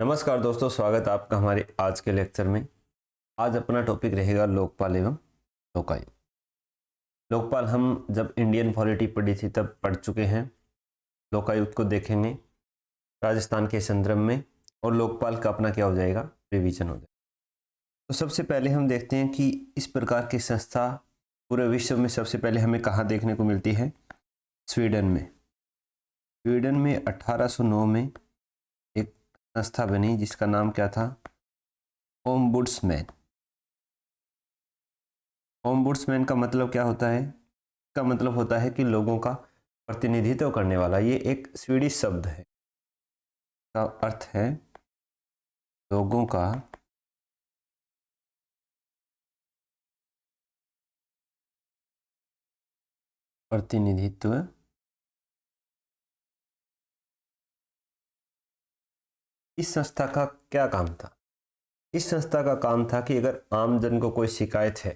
नमस्कार दोस्तों, स्वागत है आपका हमारे आज के लेक्चर में। आज अपना टॉपिक रहेगा लोकपाल एवं लोकायुक्त। लोकपाल हम जब इंडियन पॉलिटी पढ़ी थी तब पढ़ चुके हैं। लोकायुक्त को देखेंगे राजस्थान के संदर्भ में, और लोकपाल का अपना क्या हो जाएगा, रिवीजन हो जाएगा। तो सबसे पहले हम देखते हैं कि इस प्रकार की संस्था पूरे विश्व में सबसे पहले हमें कहाँ देखने को मिलती है। स्वीडन में। स्वीडन में 1809 में एक संस्था बनी जिसका नाम क्या था, ओम्बुड्समैन। ओम्बुड्समैन का मतलब क्या होता है? इसका मतलब होता है कि लोगों का प्रतिनिधित्व करने वाला। ये एक स्वीडिश शब्द है, का अर्थ है लोगों का प्रतिनिधित्व। इस संस्था का क्या काम था? इस संस्था का काम था कि अगर आम जन को कोई शिकायत है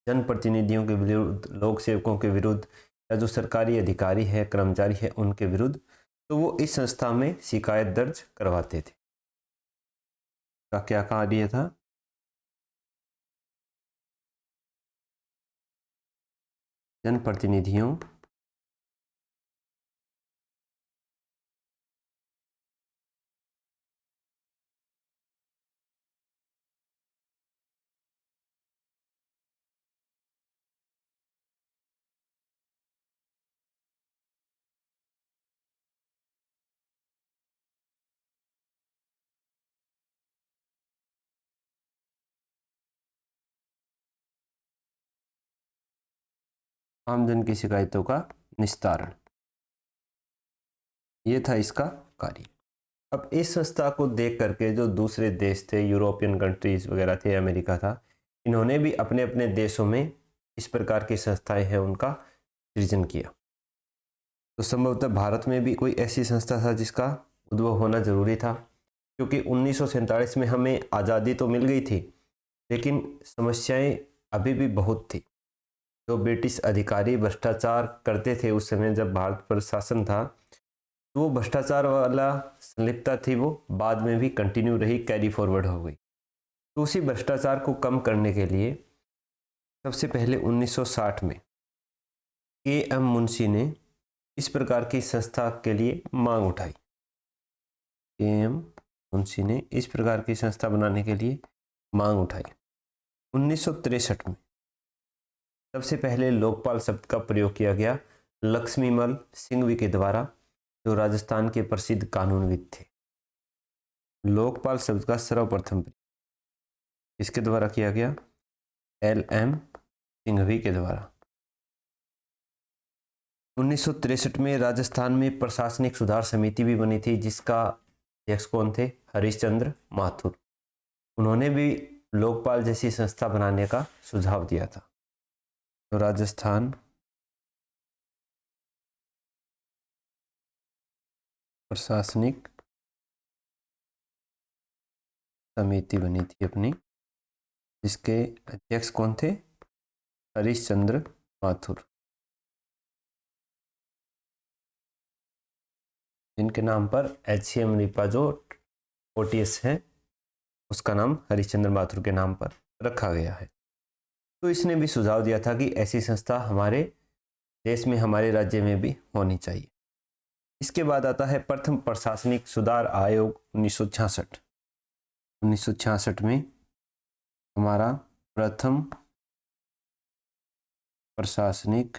जनप्रतिनिधियों के विरुद्ध, लोक सेवकों के विरुद्ध, या जो सरकारी अधिकारी है, कर्मचारी है, उनके विरुद्ध, तो वो इस संस्था में शिकायत दर्ज करवाते थे। का क्या कार्य था? जनप्रतिनिधियों आम जन की शिकायतों का निस्तारण, ये था इसका कार्य। अब इस संस्था को देख करके जो दूसरे देश थे, यूरोपियन कंट्रीज वगैरह थे, अमेरिका था, इन्होंने भी अपने अपने देशों में इस प्रकार की संस्थाएं हैं उनका सृजन किया। तो संभवतः भारत में भी कोई ऐसी संस्था था जिसका उद्भव होना जरूरी था, क्योंकि 1947 में हमें आज़ादी तो मिल गई थी, लेकिन समस्याएं अभी भी बहुत थी। जो ब्रिटिश अधिकारी भ्रष्टाचार करते थे उस समय जब भारत पर शासन था, तो वो भ्रष्टाचार वाला संलिप्तता थी, वो बाद में भी कंटिन्यू रही, कैरी फॉरवर्ड हो गई। तो उसी भ्रष्टाचार को कम करने के लिए सबसे पहले 1960 में के एम मुंशी ने इस प्रकार की संस्था के लिए मांग उठाई। के एम मुंशी ने इस प्रकार की संस्था बनाने के लिए मांग उठाई। 1963 में सबसे पहले लोकपाल शब्द का प्रयोग किया गया लक्ष्मीमल सिंघवी के द्वारा, जो राजस्थान के प्रसिद्ध कानूनविद थे। लोकपाल शब्द का सर्वप्रथम प्रयोग इसके द्वारा किया गया, एल एम सिंघवी के द्वारा। 1963 में राजस्थान में प्रशासनिक सुधार समिति भी बनी थी, जिसका अध्यक्ष कौन थे? हरिश्चंद्र माथुर। उन्होंने भी लोकपाल जैसी संस्था बनाने का सुझाव दिया था। तो राजस्थान प्रशासनिक समिति बनी थी अपनी, जिसके अध्यक्ष कौन थे? हरिश्चंद्र माथुर, जिनके नाम पर HCM रिपा जो OTS है उसका नाम हरिश्चंद्र माथुर के नाम पर रखा गया है। तो इसने भी सुझाव दिया था कि ऐसी संस्था हमारे देश में, हमारे राज्य में भी होनी चाहिए। इसके बाद आता है प्रथम प्रशासनिक सुधार आयोग 1966। 1966 में हमारा प्रथम प्रशासनिक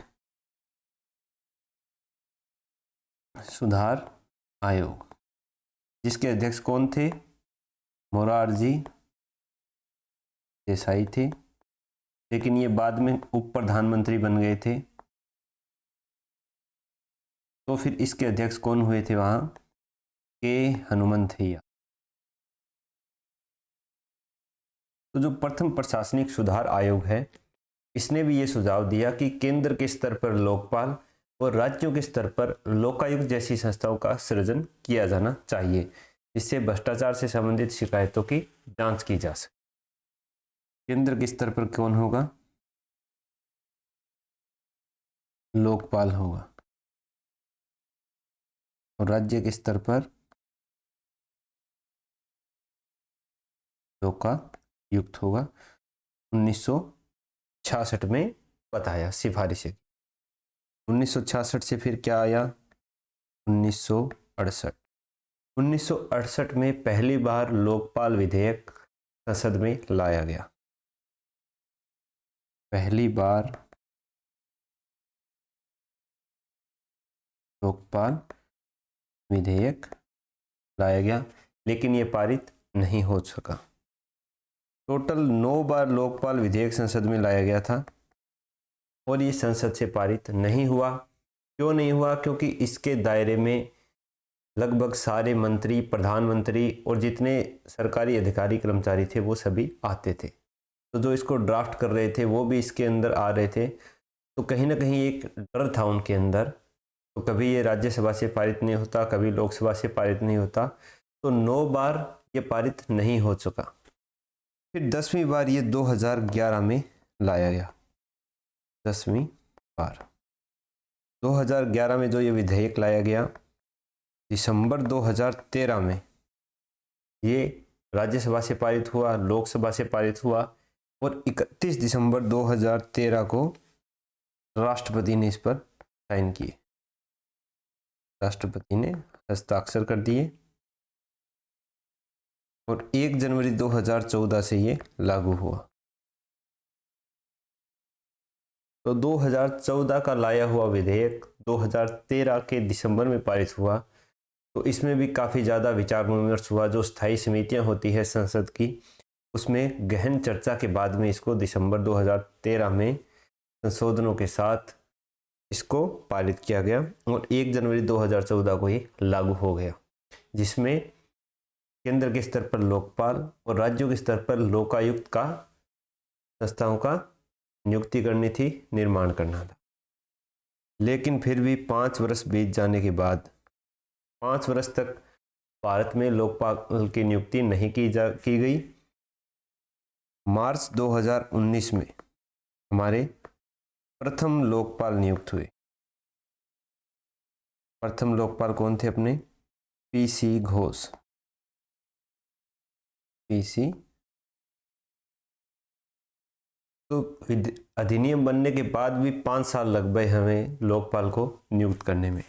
सुधार आयोग, जिसके अध्यक्ष कौन थे? मोरारजी देसाई थे, लेकिन ये बाद में उप प्रधानमंत्री बन गए थे। तो फिर इसके अध्यक्ष कौन हुए थे वहां? के हनुमंथैया। तो जो प्रथम प्रशासनिक सुधार आयोग है, इसने भी ये सुझाव दिया कि केंद्र के स्तर पर लोकपाल और राज्यों के स्तर पर लोकायुक्त जैसी संस्थाओं का सृजन किया जाना चाहिए, जिससे भ्रष्टाचार से संबंधित शिकायतों की जांच की जा सके। केंद्र के स्तर पर कौन होगा? लोकपाल होगा। और राज्य के स्तर पर लोकायुक्त होगा, 1966 में बताया सिफारिशें। 1966 से फिर क्या आया, 1968। 1968 में पहली बार लोकपाल विधेयक संसद में लाया गया। पहली बार लोकपाल विधेयक लाया गया, लेकिन ये पारित नहीं हो सका। टोटल 9 बार लोकपाल विधेयक संसद में लाया गया था और ये संसद से पारित नहीं हुआ। क्यों नहीं हुआ? क्योंकि इसके दायरे में लगभग सारे मंत्री, प्रधानमंत्री और जितने सरकारी अधिकारी कर्मचारी थे वो सभी आते थे। तो जो इसको ड्राफ्ट कर रहे थे वो भी इसके अंदर आ रहे थे। तो कहीं ना कहीं एक डर था उनके अंदर। तो कभी ये राज्यसभा से पारित नहीं होता, कभी लोकसभा से पारित नहीं होता। तो 9 बार ये पारित नहीं हो चुका। फिर 10वीं बार ये 2011 में लाया गया। 10वीं बार 2011 में जो ये विधेयक लाया गया, दिसंबर 2013 में ये राज्यसभा से पारित हुआ, लोकसभा से पारित हुआ और 31 दिसंबर 2013 को राष्ट्रपति ने इस पर साइन किए। राष्ट्रपति ने हस्ताक्षर कर दिए और 1 जनवरी 2014 से ये लागू हुआ। तो 2014 का लाया हुआ विधेयक 2013 के दिसंबर में पारित हुआ। तो इसमें भी काफ़ी ज़्यादा विचार विमर्श हुआ। जो स्थायी समितियां होती है संसद की, उसमें गहन चर्चा के बाद में इसको दिसंबर 2013 में संशोधनों के साथ इसको पारित किया गया और 1 जनवरी 2014 को ये लागू हो गया, जिसमें केंद्र के स्तर पर लोकपाल और राज्यों के स्तर पर लोकायुक्त का संस्थाओं का नियुक्ति करनी थी, निर्माण करना था। लेकिन फिर भी 5 वर्ष बीत जाने के बाद 5 वर्ष तक भारत में लोकपाल की नियुक्ति नहीं की गई। मार्च 2019 में हमारे प्रथम लोकपाल नियुक्त हुए। प्रथम लोकपाल कौन थे अपने? पीसी घोष। पीसी तो अधिनियम बनने के बाद भी 5 साल लग गए हमें लोकपाल को नियुक्त करने में।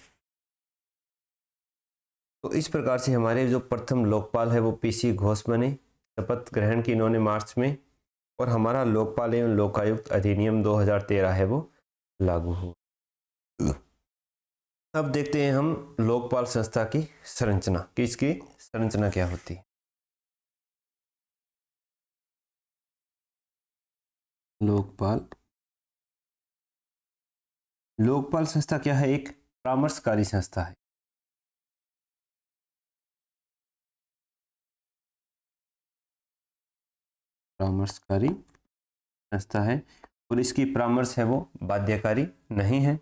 तो इस प्रकार से हमारे जो प्रथम लोकपाल है वो पीसी घोष बने। शपथ ग्रहण की इन्होंने मार्च में और हमारा लोकपाल एवं लोकायुक्त अधिनियम 2013 है वो लागू हुआ। अब देखते हैं हम लोकपाल संस्था की संरचना कि इसकी संरचना क्या होती है। लोकपाल संस्था क्या है? एक परामर्शकारी संस्था है। परामर्शकारी संस्था है और इसकी परामर्श है वो बाध्यकारी नहीं है।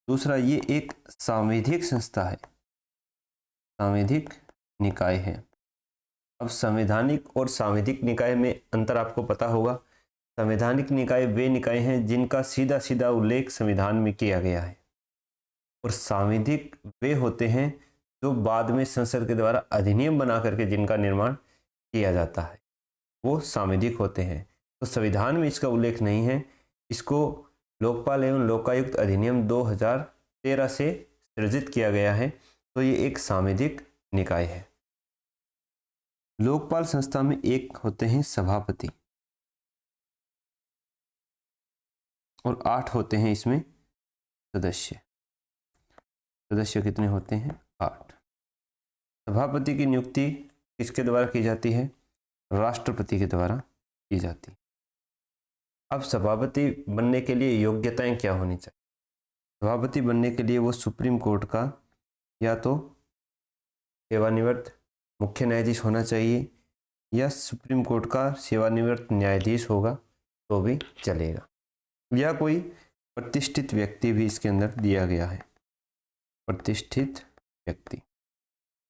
दूसरा, ये एक सांविधिक संस्था है, सांविधिक निकाय है। अब संवैधानिक और सांविधिक निकाय में अंतर आपको पता होगा। संवैधानिक निकाय वे निकाय हैं जिनका सीधा सीधा उल्लेख संविधान में किया गया है और सांविधिक वे होते हैं जो बाद में संसद के द्वारा अधिनियम बना करके जिनका निर्माण किया जाता है, वो सांविधिक होते हैं। तो संविधान में इसका उल्लेख नहीं है। इसको लोकपाल एवं लोकायुक्त अधिनियम 2013 से सृजित किया गया है। तो ये एक सांविधिक निकाय है। लोकपाल संस्था में एक होते हैं सभापति और 8 होते हैं इसमें सदस्य। सदस्य कितने होते हैं? 8। सभापति की नियुक्ति किसके द्वारा की जाती है? राष्ट्रपति के द्वारा की जाती है। अब सभापति बनने के लिए योग्यताएं क्या होनी चाहिए? सभापति बनने के लिए वो सुप्रीम कोर्ट का या तो सेवानिवृत्त मुख्य न्यायाधीश होना चाहिए या सुप्रीम कोर्ट का सेवानिवृत्त न्यायाधीश होगा तो भी चलेगा, या कोई प्रतिष्ठित व्यक्ति भी इसके अंदर दिया गया है। प्रतिष्ठित व्यक्ति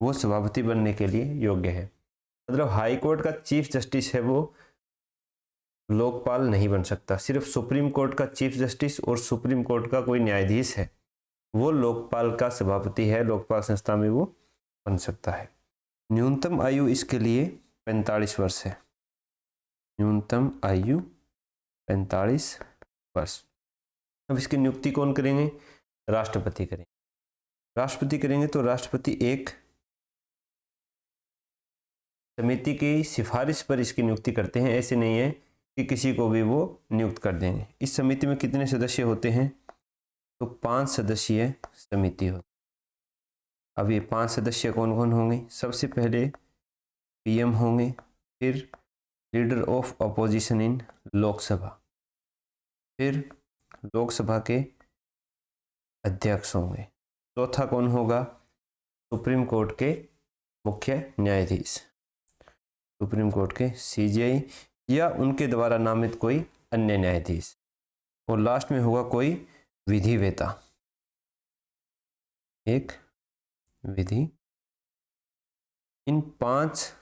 वो सभापति बनने के लिए योग्य है। मतलब हाई कोर्ट का चीफ जस्टिस है वो लोकपाल नहीं बन सकता। सिर्फ सुप्रीम कोर्ट का चीफ जस्टिस और सुप्रीम कोर्ट का कोई न्यायाधीश है वो लोकपाल का सभापति है, लोकपाल संस्था में वो बन सकता है। न्यूनतम आयु इसके लिए 45 वर्ष है। न्यूनतम आयु 45 वर्ष। अब इसकी नियुक्ति कौन करेंगे? राष्ट्रपति करेंगे। राष्ट्रपति करेंगे तो राष्ट्रपति एक समिति की सिफारिश पर इसकी नियुक्ति करते हैं। ऐसे नहीं है कि किसी को भी वो नियुक्त कर देंगे। इस समिति में कितने सदस्य होते हैं? तो 5 सदस्यीय समिति होती। अब ये 5 सदस्य कौन कौन होंगे? सबसे पहले पीएम होंगे, फिर leader of opposition in Lok Sabha, फिर लोकसभा के अध्यक्ष होंगे, चौथा कौन होगा? सुप्रीम कोर्ट के मुख्य न्यायाधीश, सुप्रीम कोर्ट के सीजेआई या उनके द्वारा नामित कोई अन्य न्यायाधीश, और लास्ट में होगा कोई विधिवेता, एक विधि। इन 5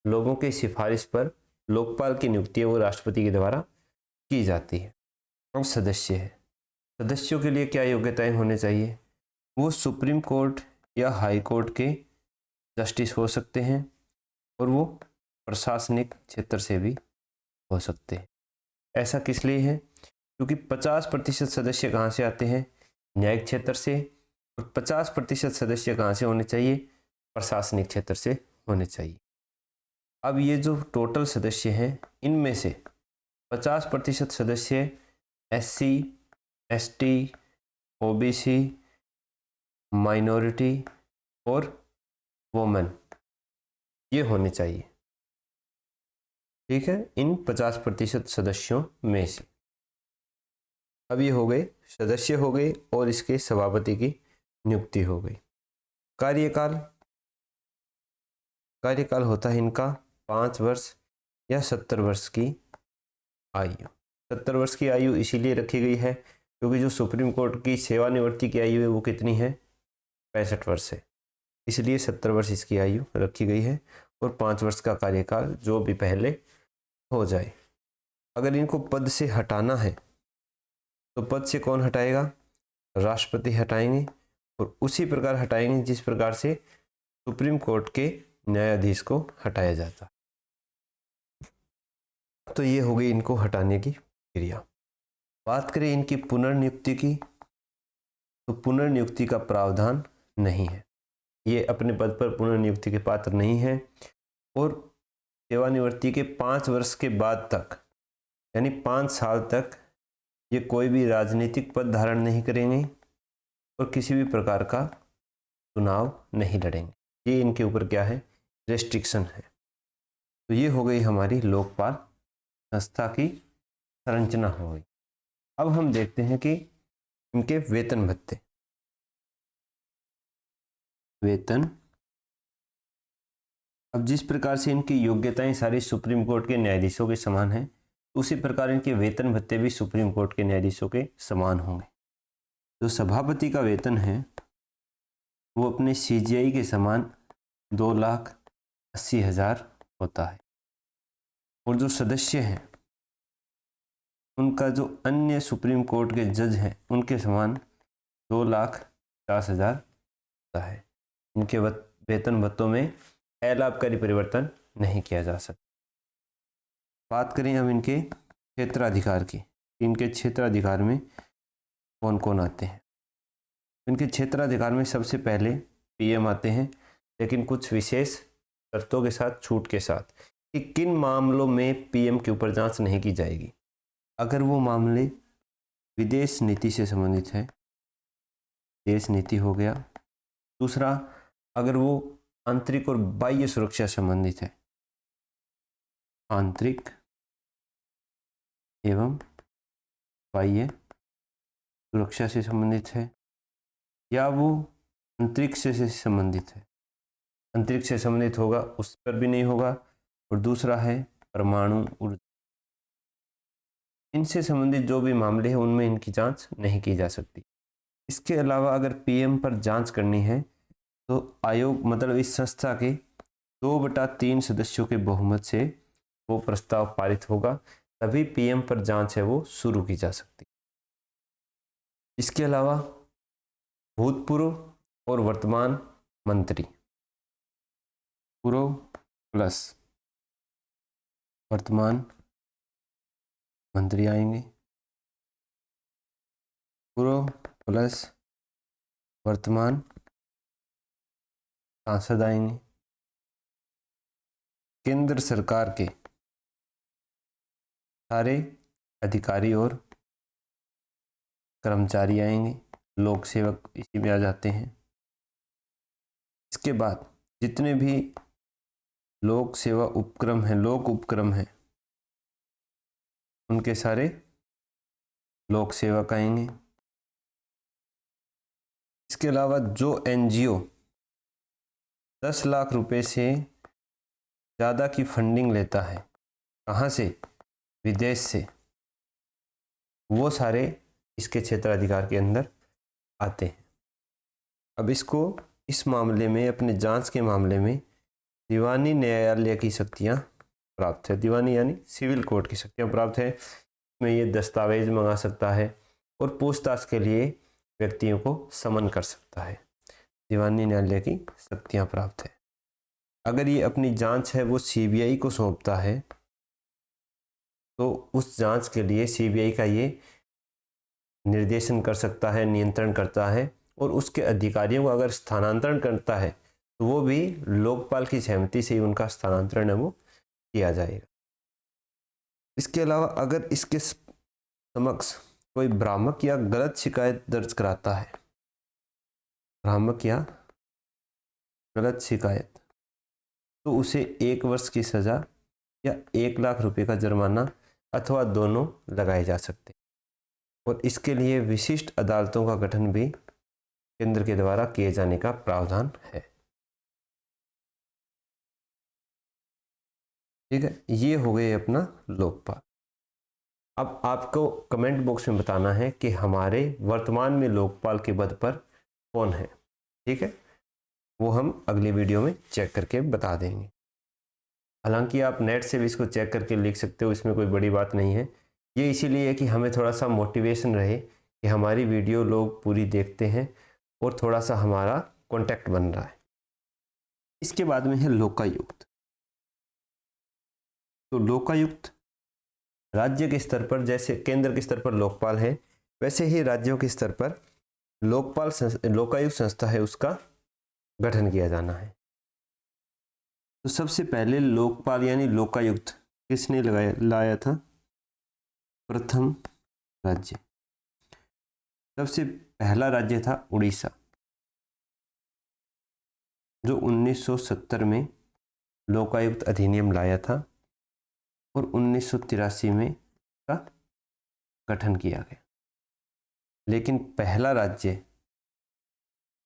लोगों के सिफारिश पर लोकपाल की नियुक्ति वो राष्ट्रपति के द्वारा की जाती है। अब सदस्य है, सदस्यों के लिए क्या योग्यताएं होने चाहिए? वो सुप्रीम कोर्ट या हाई कोर्ट के जस्टिस हो सकते हैं और वो प्रशासनिक क्षेत्र से भी हो सकते हैं। ऐसा किस लिए है? क्योंकि 50% सदस्य कहाँ से आते हैं? न्यायिक क्षेत्र से, और 50% सदस्य कहाँ से होने चाहिए? प्रशासनिक क्षेत्र से होने चाहिए। अब ये जो टोटल सदस्य हैं, इनमें से 50% सदस्य एससी, एसटी, ओबीसी, माइनॉरिटी और वोमेन ये होने चाहिए। ठीक है, इन 50% सदस्यों में से। अब ये हो गए सदस्य हो गए और इसके सभापति की नियुक्ति हो गई। कार्यकाल, कार्यकाल होता है इनका 5 वर्ष या 70 वर्ष की आयु। 70 वर्ष की आयु इसीलिए रखी गई है क्योंकि जो सुप्रीम कोर्ट की सेवानिवृत्ति की आयु है वो कितनी है? 65 वर्ष है। इसलिए 70 वर्ष इसकी आयु रखी गई है और 5 वर्ष का कार्यकाल जो भी पहले हो जाए। अगर इनको पद से हटाना है तो पद से कौन हटाएगा? राष्ट्रपति हटाएंगे, और उसी प्रकार हटाएंगे जिस प्रकार से सुप्रीम कोर्ट के न्यायाधीश को हटाया जाता। तो ये हो गई इनको हटाने की क्रिया। बात करें इनकी पुनर्नियुक्ति की, तो पुनर्नियुक्ति का प्रावधान नहीं है। ये अपने पद पर पुनर्नियुक्ति के पात्र नहीं है, और सेवानिवृत्ति के 5 वर्ष के बाद तक, यानी 5 साल तक ये कोई भी राजनीतिक पद धारण नहीं करेंगे और किसी भी प्रकार का चुनाव नहीं लड़ेंगे। ये इनके ऊपर क्या है? रेस्ट्रिक्शन है। तो ये हो गई हमारी लोकपाल संस्था की संरचना हो गई। अब हम देखते हैं कि इनके वेतन भत्ते, वेतन। अब जिस प्रकार से इनकी योग्यताएं सारी सुप्रीम कोर्ट के न्यायाधीशों के समान हैं, उसी प्रकार इनके वेतन भत्ते भी सुप्रीम कोर्ट के न्यायाधीशों के समान होंगे। जो सभापति का वेतन है वो अपने सीजीआई के समान 2,80,000 होता है, और जो सदस्य हैं उनका जो अन्य सुप्रीम कोर्ट के जज हैं उनके समान 2,50,000 होता है। इनके वेतन भत्तों में अलाभकारी परिवर्तन नहीं किया जा सकता। बात करें अब इनके क्षेत्राधिकार की, इनके क्षेत्राधिकार में कौन कौन आते हैं। इनके क्षेत्राधिकार में सबसे पहले पीएम आते हैं, लेकिन कुछ विशेष शर्तों के साथ, छूट के साथ, कि किन मामलों में पीएम के ऊपर जांच नहीं की जाएगी। अगर वो मामले विदेश नीति से संबंधित है, देश नीति हो गया। दूसरा, अगर वो आंतरिक और बाह्य सुरक्षा संबंधित है, आंतरिक एवं बाह्य सुरक्षा से संबंधित है, या वो अंतरिक्ष से संबंधित है, अंतरिक्ष से संबंधित होगा उस पर भी नहीं होगा। और दूसरा है परमाणु ऊर्जा, इनसे संबंधित जो भी मामले हैं उनमें इनकी जांच नहीं की जा सकती। इसके अलावा अगर पीएम पर जांच करनी है तो आयोग, मतलब इस संस्था के 2/3 सदस्यों के बहुमत से वो प्रस्ताव पारित होगा, तभी पीएम पर जांच है वो शुरू की जा सकती। इसके अलावा भूतपूर्व और वर्तमान मंत्री, पूर्व प्लस वर्तमान मंत्री आएंगे, पूर्व प्लस वर्तमान सांसद आएंगे, केंद्र सरकार के सारे अधिकारी और कर्मचारी आएंगे, लोक सेवक इसी में आ जाते हैं। इसके बाद जितने भी लोक सेवा उपक्रम हैं, लोक उपक्रम हैं, उनके सारे लोक सेवक आएंगे। इसके अलावा जो एनजीओ 10 लाख रुपए से ज़्यादा की फंडिंग लेता है, कहाँ से? विदेश से, वो सारे इसके क्षेत्राधिकार के अंदर आते हैं। अब इसको इस मामले में, अपने जांच के मामले में दीवानी न्यायालय की शक्तियाँ प्राप्त है। दीवानी यानी सिविल कोर्ट की शक्तियाँ प्राप्त है। इसमें ये दस्तावेज मंगा सकता है और पूछताछ के लिए व्यक्तियों को समन कर सकता है। दीवानी न्यायालय की शक्तियाँ प्राप्त है। अगर ये अपनी जांच है वो सीबीआई को सौंपता है, तो उस जांच के लिए सीबीआई का ये निर्देशन कर सकता है, नियंत्रण करता है, और उसके अधिकारियों को अगर स्थानांतरण करता है तो वो भी लोकपाल की सहमति से ही उनका स्थानांतरण है वो किया जाएगा। इसके अलावा अगर इसके समक्ष कोई भ्रामक या गलत शिकायत दर्ज कराता है, भ्रामक या गलत शिकायत, तो उसे 1 वर्ष की सज़ा या 1 लाख रुपए का जुर्माना अथवा दोनों लगाए जा सकते हैं। और इसके लिए विशिष्ट अदालतों का गठन भी केंद्र के द्वारा किए जाने का प्रावधान है। ठीक है, ये हो गए अपना लोकपाल। अब आपको कमेंट बॉक्स में बताना है कि हमारे वर्तमान में लोकपाल के पद पर कौन है। ठीक है, वो हम अगली वीडियो में चेक करके बता देंगे। हालांकि आप नेट से भी इसको चेक करके लिख सकते हो, इसमें कोई बड़ी बात नहीं है। ये इसीलिए है कि हमें थोड़ा सा मोटिवेशन रहे कि हमारी वीडियो लोग पूरी देखते हैं और थोड़ा सा हमारा कांटेक्ट बन रहा है। इसके बाद में है लोकायुक्त। तो लोकायुक्त राज्य के स्तर पर, जैसे केंद्र के स्तर पर लोकपाल है, वैसे ही राज्यों के स्तर पर लोकायुक्त संस्था है, उसका गठन किया जाना है। तो सबसे पहले लोकपाल यानी लोकायुक्त किसने लाया था? प्रथम राज्य। सबसे पहला राज्य था उड़ीसा, जो 1970 में लोकायुक्त अधिनियम लाया था और 1983 में का गठन किया गया। लेकिन पहला राज्य,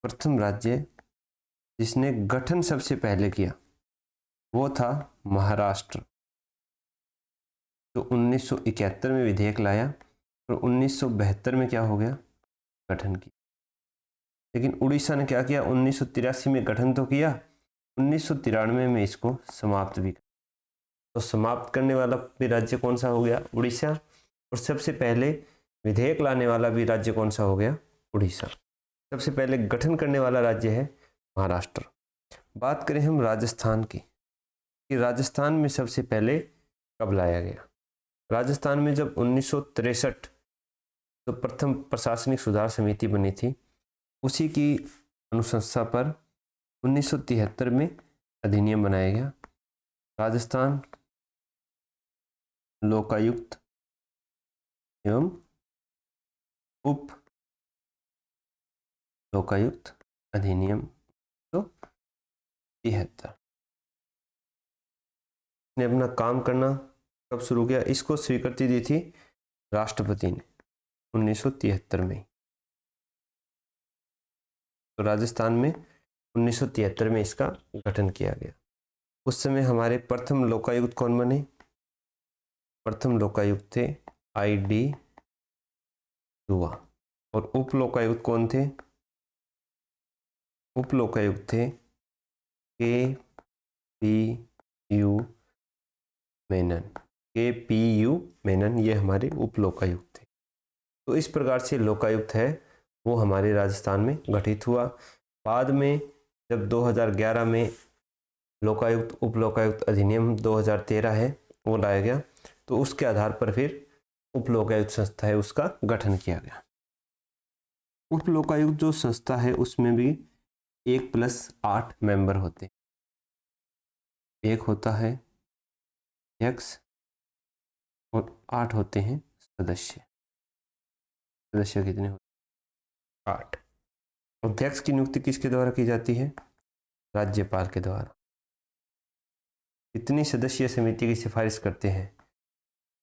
प्रथम राज्य जिसने गठन सबसे पहले किया, वो था महाराष्ट्र, जो 1971 में विधेयक लाया और 1972 में क्या हो गया? गठन किया। लेकिन उड़ीसा ने क्या किया? 1983 में गठन तो किया, 1993 में इसको समाप्त भी किया। तो समाप्त करने वाला भी राज्य कौन सा हो गया? उड़ीसा। और सबसे पहले विधेयक लाने वाला भी राज्य कौन सा हो गया? उड़ीसा। सबसे पहले गठन करने वाला राज्य है महाराष्ट्र। बात करें हम राजस्थान की, कि राजस्थान में सबसे पहले कब लाया गया? राजस्थान में जब 1963 तो प्रथम प्रशासनिक सुधार समिति बनी थी, उसी की अनुशंसा पर 1973 में अधिनियम बनाया गया, राजस्थान लोकायुक्त एवं उप लोकायुक्त अधिनियम 1973 ने अपना काम करना कब शुरू किया? इसको स्वीकृति दी थी राष्ट्रपति ने 1973 में। तो राजस्थान में 1973 में इसका गठन किया गया। उस समय हमारे प्रथम लोकायुक्त कौन बने? प्रथम लोकायुक्त थे ID दुआ। और उप लोकायुक्त कौन थे? उप लोकायुक्त थे KPU मेनन। KPU मेनन, ये हमारे उप लोकायुक्त थे। तो इस प्रकार से लोकायुक्त है वो हमारे राजस्थान में गठित हुआ। बाद में जब 2011 में लोकायुक्त उप लोकायुक्त अधिनियम 2013 है वो लाया गया, तो उसके आधार पर फिर उप लोकायुक्त संस्था है उसका गठन किया गया। उप लोकायुक्त जो संस्था है उसमें भी 1+8 मेंबर होते हैं। एक होता है अध्यक्ष और 8 होते हैं सदस्य। सदस्य कितने होते हैं? 8। अध्यक्ष की नियुक्ति किसके द्वारा की जाती है? राज्यपाल के द्वारा। कितनी सदस्यीय समिति की सिफारिश करते हैं?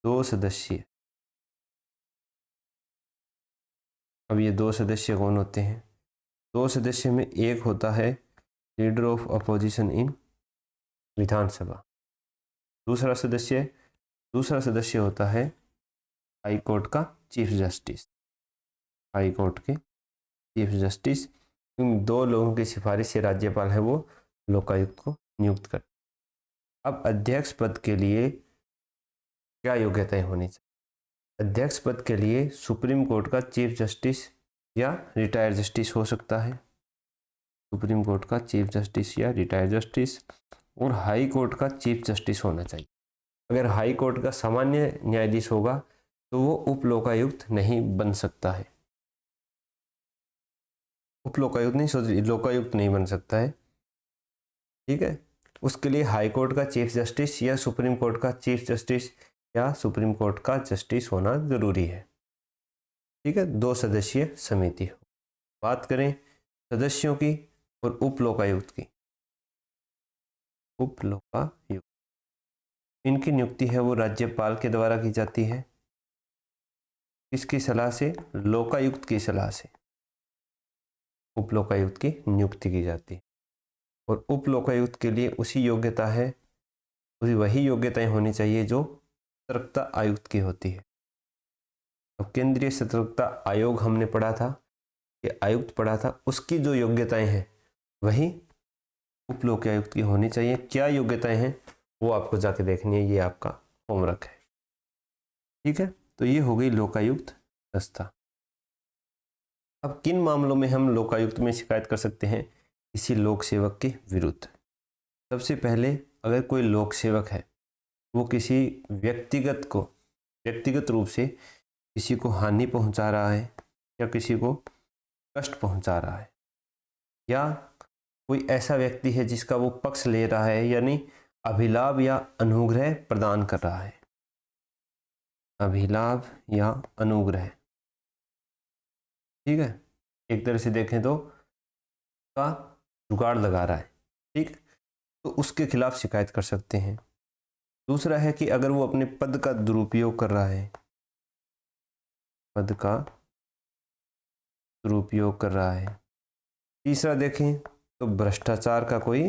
2 सदस्य। अब ये 2 सदस्य कौन होते हैं? 2 सदस्य में एक होता है लीडर ऑफ अपोजिशन इन विधानसभा। दूसरा सदस्य होता है हाई कोर्ट का चीफ जस्टिस। हाई कोर्ट के चीफ जस्टिस। इन 2 लोगों की सिफारिश से राज्यपाल है वो लोकायुक्त को नियुक्त कर। अब अध्यक्ष पद के लिए क्या योग्यताएं होनी चाहिए? अध्यक्ष पद के लिए सुप्रीम कोर्ट का चीफ जस्टिस या रिटायर्ड जस्टिस हो सकता है। सुप्रीम कोर्ट का चीफ जस्टिस या रिटायर्ड जस्टिस, और हाई कोर्ट का चीफ जस्टिस होना चाहिए। अगर हाई कोर्ट का सामान्य न्यायाधीश होगा तो वो उप लोकायुक्त नहीं बन सकता है। लोकायुक्त नहीं बन सकता है, ठीक है। उसके लिए हाई कोर्ट का चीफ जस्टिस या सुप्रीम कोर्ट का चीफ जस्टिस या सुप्रीम कोर्ट का जस्टिस होना जरूरी है, ठीक है। 2 सदस्यीय समिति हो। बात करें सदस्यों की और उप लोकायुक्त की। उप लोकायुक्त, इनकी नियुक्ति है वो राज्यपाल के द्वारा की जाती है। किसकी सलाह से? लोकायुक्त की सलाह से उप लोकायुक्त की नियुक्ति की जाती है। और उप लोकायुक्त के लिए वही योग्यताएं होनी चाहिए जो सतर्कता आयुक्त की होती है। अब केंद्रीय सतर्कता आयोग हमने पढ़ा था, कि आयुक्त पढ़ा था, उसकी जो योग्यताएं हैं वही उप लोकायुक्त की होनी चाहिए। क्या योग्यताएं हैं वो आपको जाके देखनी है, ये आपका होमवर्क है, ठीक है। तो ये हो गई लोकायुक्त संस्था। अब किन मामलों में हम लोकायुक्त में शिकायत कर सकते हैं किसी लोक सेवक के विरुद्ध? सबसे पहले, अगर कोई लोक सेवक है वो किसी व्यक्तिगत रूप से किसी को हानि पहुंचा रहा है या किसी को कष्ट पहुंचा रहा है, या कोई ऐसा व्यक्ति है जिसका वो पक्ष ले रहा है, यानी अभिलाभ या अनुग्रह प्रदान कर रहा है। अभिलाभ या अनुग्रह, ठीक है। एक तरह से देखें तो का जुगाड़ लगा रहा है, ठीक, तो उसके खिलाफ शिकायत कर सकते हैं। दूसरा है कि अगर वो अपने पद का दुरुपयोग कर रहा है, पद का दुरुपयोग कर रहा है। तीसरा देखें तो भ्रष्टाचार का कोई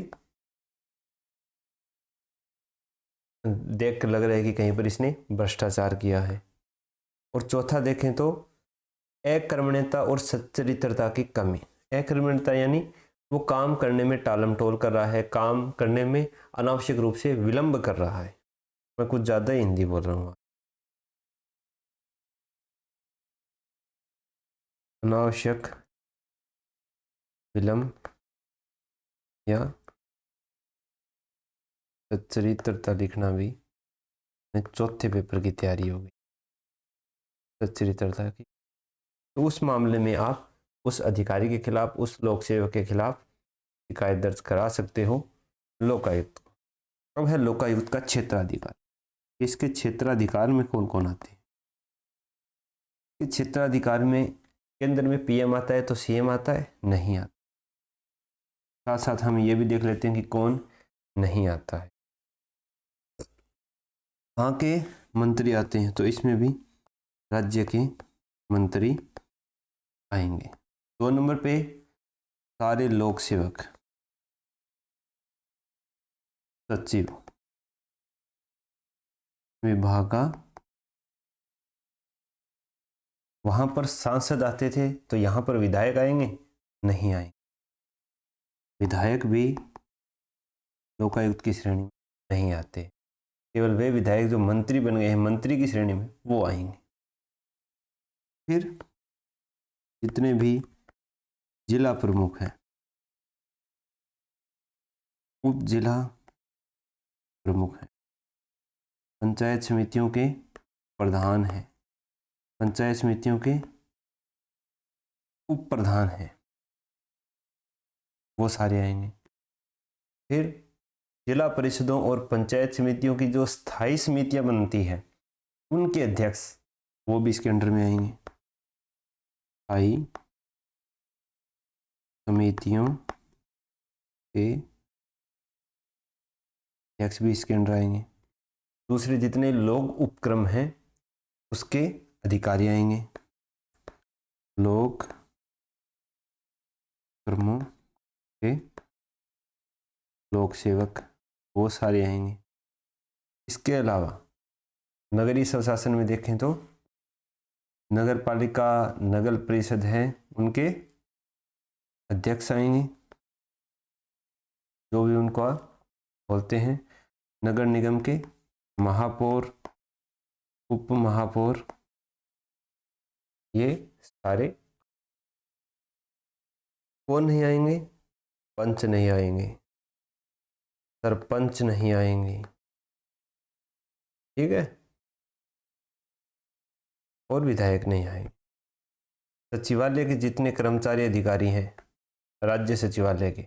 देख कर लग रहा है कि कहीं पर इसने भ्रष्टाचार किया है। और चौथा देखें तो अकर्मण्यता और सच्चरित्रता की कमी। अकर्मण्यता यानी वो काम करने में टालमटोल कर रहा है, काम करने में अनावश्यक रूप से विलंब कर रहा है। मैं कुछ ज़्यादा ही हिंदी बोल रहा हूँ। अनावश्यक विलंब या सच्चरित्रता लिखना भी चौथे पेपर की तैयारी होगी, सच्चरित्रता की। तो उस मामले में आप उस अधिकारी के खिलाफ, उस लोक सेवक के खिलाफ शिकायत दर्ज करा सकते हो लोकायुक्त को। अब है लोकायुक्त का क्षेत्राधिकार। इसके क्षेत्राधिकार में कौन कौन आते हैं? इस क्षेत्राधिकार में केंद्र में पीएम आता है तो सीएम आता है? नहीं आता। साथ साथ हम ये भी देख लेते हैं कि कौन नहीं आता है। कहाँ के मंत्री आते हैं? तो इसमें भी राज्य के मंत्री आएंगे। 2 नंबर पे सारे लोक सेवक, सचिव विभागा। वहां पर सांसद आते थे तो यहाँ पर विधायक आएंगे? नहीं आएंगे। विधायक भी लोकायुक्त की श्रेणी में नहीं आते। केवल वे विधायक जो मंत्री बन गए हैं, मंत्री की श्रेणी में, वो आएंगे। फिर जितने भी जिला प्रमुख हैं, उप जिला प्रमुख हैं। पंचायत समितियों के प्रधान हैं, पंचायत समितियों के उप प्रधान हैं, वो सारे आएंगे। फिर जिला परिषदों और पंचायत समितियों की जो स्थायी समितियां बनती है उनके अध्यक्ष, वो भी इसके अंडर में आएंगे। स्थायी समितियों के अध्यक्ष भी इसके अंडर आएंगे। दूसरे जितने लोग उपक्रम हैं उसके अधिकारी आएंगे, लोक कर्मों के लोक सेवक, वो सारे आएंगे। इसके अलावा नगरीय स्वशासन में देखें तो नगर पालिका, नगर परिषद है, उनके अध्यक्ष आएंगे, जो भी उनको बोलते हैं। नगर निगम के महापौर, उप महापौर, ये सारे कौन नहीं आएंगे? पंच नहीं आएंगे, सरपंच नहीं आएंगे, ठीक है, और विधायक नहीं आएंगे। सचिवालय के जितने कर्मचारी अधिकारी हैं राज्य सचिवालय के,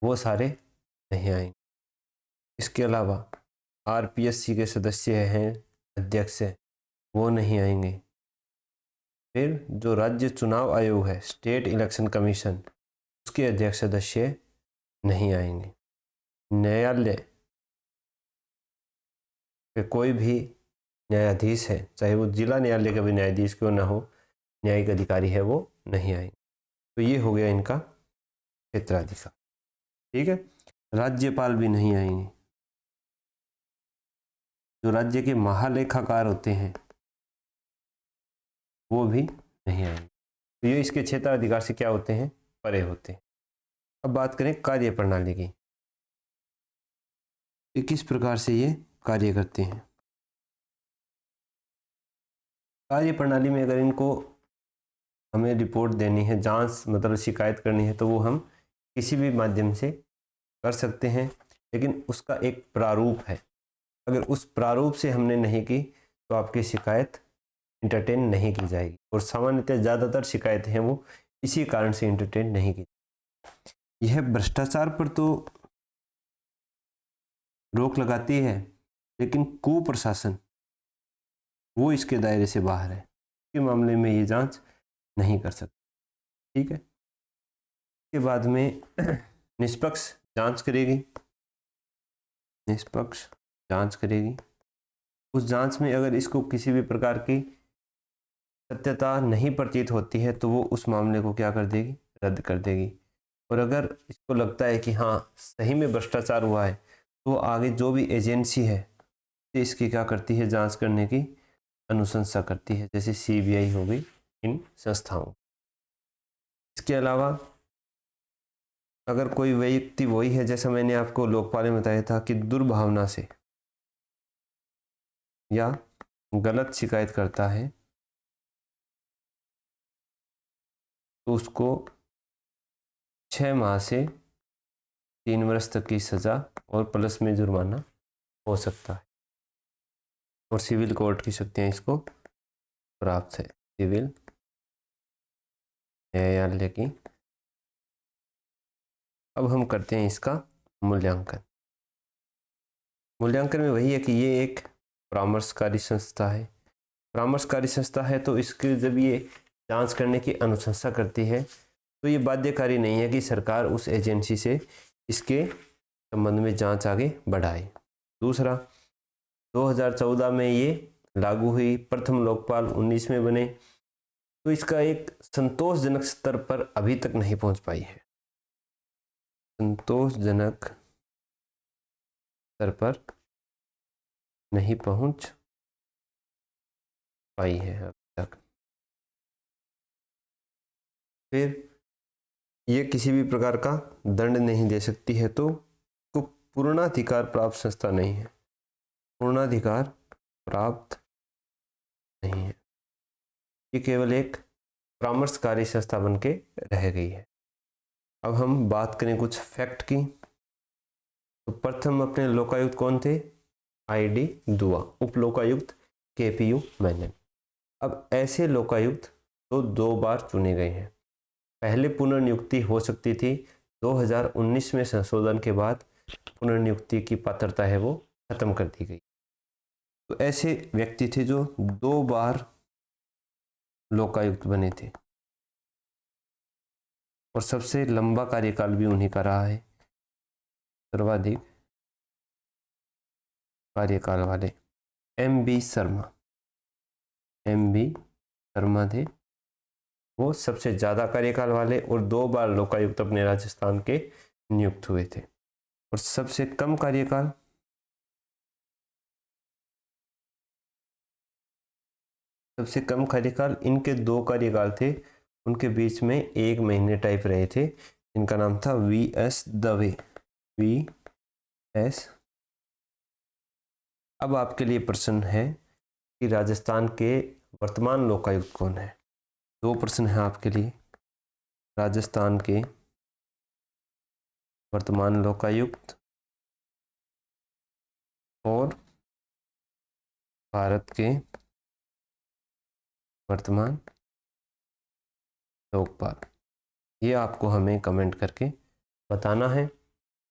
वो सारे नहीं आएंगे। इसके अलावा आरपीएससी के सदस्य हैं, अध्यक्ष हैं, वो नहीं आएंगे। फिर जो राज्य चुनाव आयोग है, स्टेट इलेक्शन कमीशन, उसके अध्यक्ष सदस्य नहीं आएंगे। न्यायालय पे कोई भी न्यायाधीश है, चाहे वो जिला न्यायालय का भी न्यायाधीश क्यों ना हो, न्यायिक अधिकारी है, वो नहीं आएंगे। तो ये हो गया इनका क्षेत्राधिकार, ठीक है। राज्यपाल भी नहीं आएंगे। जो राज्य के महालेखाकार होते हैं वो भी नहीं आएंगे। तो ये इसके क्षेत्राधिकार से क्या होते हैं? परे होते हैं। अब बात करें कार्य प्रणाली की, कि किस प्रकार से ये कार्य करते हैं। कार्य प्रणाली में अगर इनको हमें रिपोर्ट देनी है, जांच मतलब शिकायत करनी है, तो वो हम किसी भी माध्यम से कर सकते हैं, लेकिन उसका एक प्रारूप है। अगर उस प्रारूप से हमने नहीं की तो आपकी शिकायत इंटरटेन नहीं की जाएगी, और सामान्यतः ज़्यादातर शिकायतें हैं वो इसी कारण से इंटरटेन नहीं की। यह भ्रष्टाचार पर तो रोक लगाती है, लेकिन कुप्रशासन वो इसके दायरे से बाहर है, के मामले में ये जांच नहीं कर सकती, ठीक है। इसके बाद में निष्पक्ष जांच करेगी, निष्पक्ष जांच करेगी। उस जांच में अगर इसको किसी भी प्रकार की सत्यता नहीं प्रतीत होती है तो वो उस मामले को क्या कर देगी? रद्द कर देगी। और अगर इसको लगता है कि हाँ सही में भ्रष्टाचार हुआ है, तो आगे जो भी एजेंसी है इसकी क्या करती है? जांच करने की अनुशंसा करती है, जैसे सीबीआई हो गई, इन संस्थाओं। इसके अलावा अगर कोई व्यक्ति वही है, जैसा मैंने आपको लोकपाल में बताया था, कि दुर्भावना से या गलत शिकायत करता है, तो उसको 6 माह से 3 वर्ष तक की सज़ा और प्लस में जुर्माना हो सकता है। और सिविल कोर्ट की शक्तियाँ इसको प्राप्त है, सिविल न्यायालय की। अब हम करते हैं इसका मूल्यांकन। मूल्यांकन में वही है कि ये एक परामर्शकारी संस्था है। परामर्शकारी संस्था है तो इसके जब ये जांच करने की अनुशंसा करती है तो ये बाध्यकारी नहीं है कि सरकार उस एजेंसी से इसके संबंध में जांच आगे बढ़ाए। दूसरा, 2014 में ये लागू हुई, प्रथम लोकपाल 19 में बने, तो इसका एक संतोषजनक स्तर पर अभी तक नहीं पहुंच पाई है, संतोषजनक स्तर पर नहीं पहुंच पाई है अब तक। फिर ये किसी भी प्रकार का दंड नहीं दे सकती है, तो पूर्णाधिकार प्राप्त संस्था नहीं है, पूर्णाधिकार प्राप्त नहीं है, ये केवल एक परामर्शकारी संस्था बन के रह गई है। अब हम बात करें कुछ फैक्ट की। तो प्रथम अपने लोकायुक्त कौन थे? ID दुआ, उप लोकायुक्त KPU मेनन। अब ऐसे लोकायुक्त तो 2 बार चुने गए हैं। पहले पुनर्नियुक्ति हो सकती थी, 2019 में संशोधन के बाद पुनर्नियुक्ति की पात्रता है वो खत्म कर दी गई। तो ऐसे व्यक्ति थे जो 2 बार लोकायुक्त बने थे और सबसे लंबा कार्यकाल भी उन्हीं का रहा है, सर्वाधिक कार्यकाल वाले। MB शर्मा, MB शर्मा थे वो सबसे ज़्यादा कार्यकाल वाले और 2 बार लोकायुक्त अपने राजस्थान के नियुक्त हुए थे। और सबसे कम कार्यकाल, सबसे कम कार्यकाल इनके 2 कार्यकाल थे, उनके बीच में 1 महीने टाइप रहे थे। इनका नाम था VS दवे, VS। अब आपके लिए प्रश्न है कि राजस्थान के वर्तमान लोकायुक्त कौन है? 2 प्रश्न हैं आपके लिए। राजस्थान के वर्तमान लोकायुक्त और भारत के वर्तमान लोकपाल, ये आपको हमें कमेंट करके बताना है।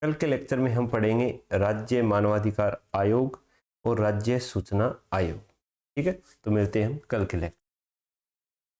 कल के लेक्चर में हम पढ़ेंगे राज्य मानवाधिकार आयोग और राज्य सूचना आयोग। ठीक है, तो मिलते हैं हम कल के लेक्चर।